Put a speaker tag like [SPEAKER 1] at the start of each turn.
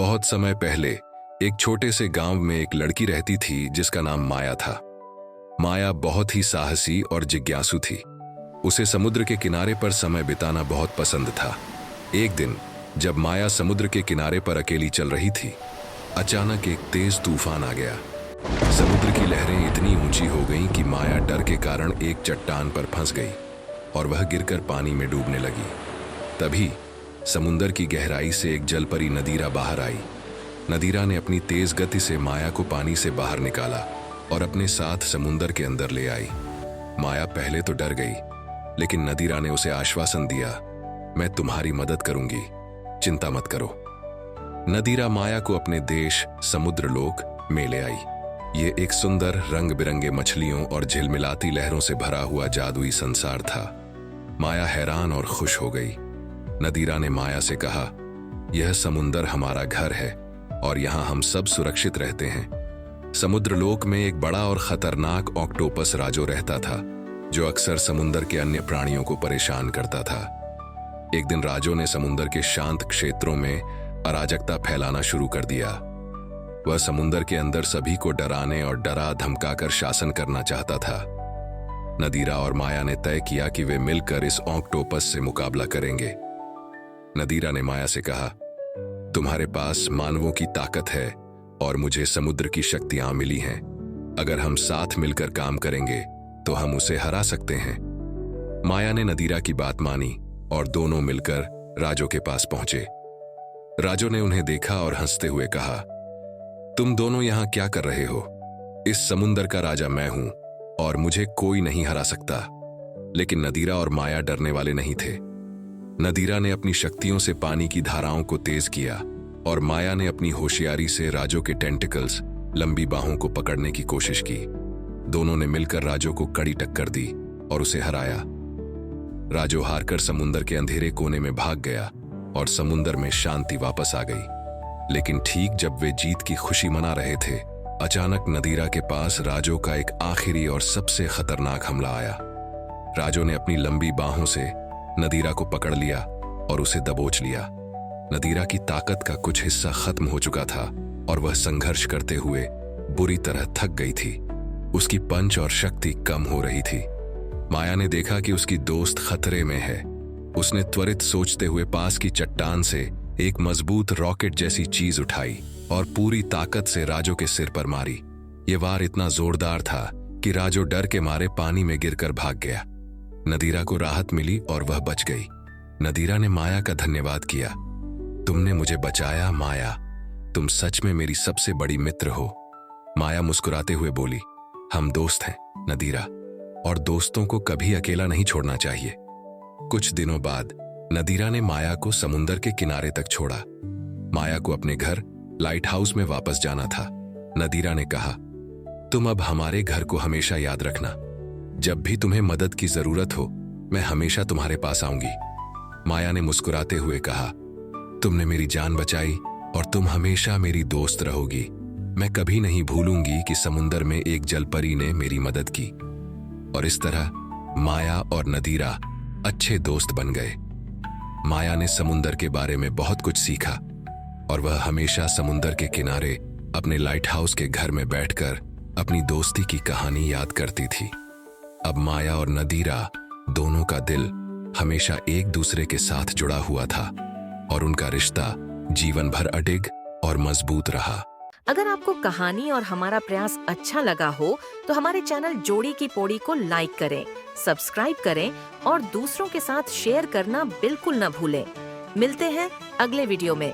[SPEAKER 1] बहुत समय पहले एक छोटे से गांव में एक लड़की रहती थी जिसका नाम माया था। माया बहुत ही साहसी और जिज्ञासु थी। उसे समुद्र के किनारे पर समय बिताना बहुत पसंद था। एक दिन जब माया समुद्र के किनारे पर अकेली चल रही थी, अचानक एक तेज तूफान आ गया। समुद्र की लहरें इतनी ऊंची हो गईं कि माया डर के कारण एक चट्टान पर फंस गई और वह गिरकर पानी में डूबने लगी। तभी समुद्र की गहराई से एक जलपरी नदीरा बाहर आई। नदीरा ने अपनी तेज गति से माया को पानी से बाहर निकाला और अपने साथ समुद्र के अंदर ले आई। माया पहले तो डर गई, लेकिन नदीरा ने उसे आश्वासन दिया, मैं तुम्हारी मदद करूंगी, चिंता मत करो। नदीरा माया को अपने देश समुद्र लोक में ले आई। ये एक सुंदर रंग बिरंगे मछलियों और झिलमिलाती लहरों से भरा हुआ जादुई संसार था। माया हैरान और खुश हो गई। नदीरा ने माया से कहा, यह समुद्र हमारा घर है और यहाँ हम सब सुरक्षित रहते हैं। समुद्र लोक में एक बड़ा और खतरनाक ऑक्टोपस राजो रहता था, जो अक्सर समुद्र के अन्य प्राणियों को परेशान करता था। एक दिन राजो ने समुद्र के शांत क्षेत्रों में अराजकता फैलाना शुरू कर दिया। वह समुद्र के अंदर सभी को डराने और डरा धमकाकर शासन करना चाहता था। नदीरा और माया ने तय किया कि वे मिलकर इस ऑक्टोपस से मुकाबला करेंगे। नदीरा ने माया से कहा, तुम्हारे पास मानवों की ताकत है और मुझे समुद्र की शक्तियां मिली हैं। अगर हम साथ मिलकर काम करेंगे तो हम उसे हरा सकते हैं। माया ने नदीरा की बात मानी और दोनों मिलकर राजो के पास पहुंचे। राजो ने उन्हें देखा और हंसते हुए कहा, तुम दोनों यहां क्या कर रहे हो? इस समुद्र का राजा मैं हूं और मुझे कोई नहीं हरा सकता। लेकिन नदीरा और माया डरने वाले नहीं थे। नदीरा ने अपनी शक्तियों से पानी की धाराओं को तेज किया और माया ने अपनी होशियारी से राजो के टेंटिकल्स, लंबी बाहों को पकड़ने की कोशिश की। दोनों ने मिलकर राजो को कड़ी टक्कर दी और उसे हराया। राजो हारकर समुद्र के अंधेरे कोने में भाग गया और समुद्र में शांति वापस आ गई। लेकिन ठीक जब वे जीत की खुशी मना रहे थे, अचानक नदीरा के पास राजो का एक आखिरी और सबसे खतरनाक हमला आया। राजो ने अपनी लंबी बाहों से नदीरा को पकड़ लिया और उसे दबोच लिया। नदीरा की ताकत का कुछ हिस्सा खत्म हो चुका था और वह संघर्ष करते हुए बुरी तरह थक गई थी। उसकी पंच और शक्ति कम हो रही थी। माया ने देखा कि उसकी दोस्त खतरे में है। उसने त्वरित सोचते हुए पास की चट्टान से एक मजबूत रॉकेट जैसी चीज उठाई और पूरी ताकत से राजो के सिर पर मारी। ये वार इतना जोरदार था कि राजो डर के मारे पानी में गिरकर भाग गया। नदीरा को राहत मिली और वह बच गई। नदीरा ने माया का धन्यवाद किया, तुमने मुझे बचाया माया, तुम सच में मेरी सबसे बड़ी मित्र हो। माया मुस्कुराते हुए बोली, हम दोस्त हैं नदीरा, और दोस्तों को कभी अकेला नहीं छोड़ना चाहिए। कुछ दिनों बाद नदीरा ने माया को समुद्र के किनारे तक छोड़ा। माया को अपने घर लाइट हाउस में वापस जाना था। नदीरा ने कहा, तुम अब हमारे घर को हमेशा याद रखना। जब भी तुम्हें मदद की जरूरत हो, मैं हमेशा तुम्हारे पास आऊंगी। माया ने मुस्कुराते हुए कहा, तुमने मेरी जान बचाई और तुम हमेशा मेरी दोस्त रहोगी। मैं कभी नहीं भूलूंगी कि समुद्र में एक जलपरी ने मेरी मदद की। और इस तरह माया और नदीरा अच्छे दोस्त बन गए। माया ने समुद्र के बारे में बहुत कुछ सीखा और वह हमेशा समुद्र के किनारे अपने लाइट हाउस के घर में बैठकर अपनी दोस्ती की कहानी याद करती थी। अब माया और नदीरा दोनों का दिल हमेशा एक दूसरे के साथ जुड़ा हुआ था और उनका रिश्ता जीवन भर अडिग और मजबूत रहा।
[SPEAKER 2] अगर आपको कहानी और हमारा प्रयास अच्छा लगा हो तो हमारे चैनल जोड़ी की पौड़ी को लाइक करें, सब्सक्राइब करें और दूसरों के साथ शेयर करना बिल्कुल न भूलें। मिलते हैं अगले वीडियो में।